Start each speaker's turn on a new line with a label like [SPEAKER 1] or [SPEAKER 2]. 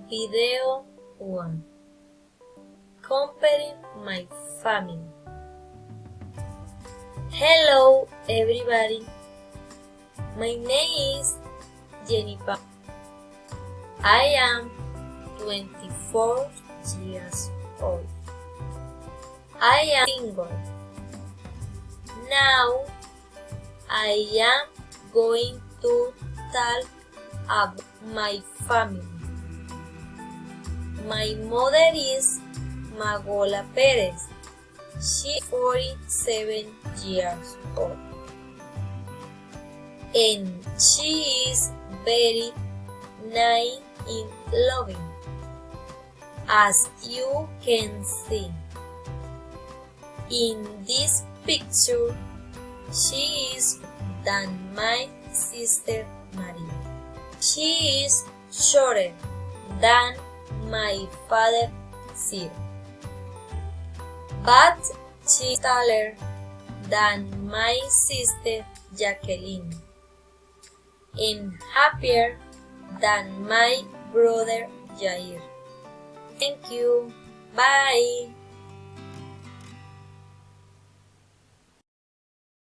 [SPEAKER 1] Video 1. Comparing my family. Hello everybody, my name is Jennifer. I am 24 years old. I am single. Now I am going to talk about my family. My mother is Magola Perez. She is 47 years old. And she is very nice and loving, as you can see. In this picture, she is than my sister Maria. She is shorter than my father Sir, but she is taller than my sister Jacqueline and happier than my brother Jair. Thank you. Bye.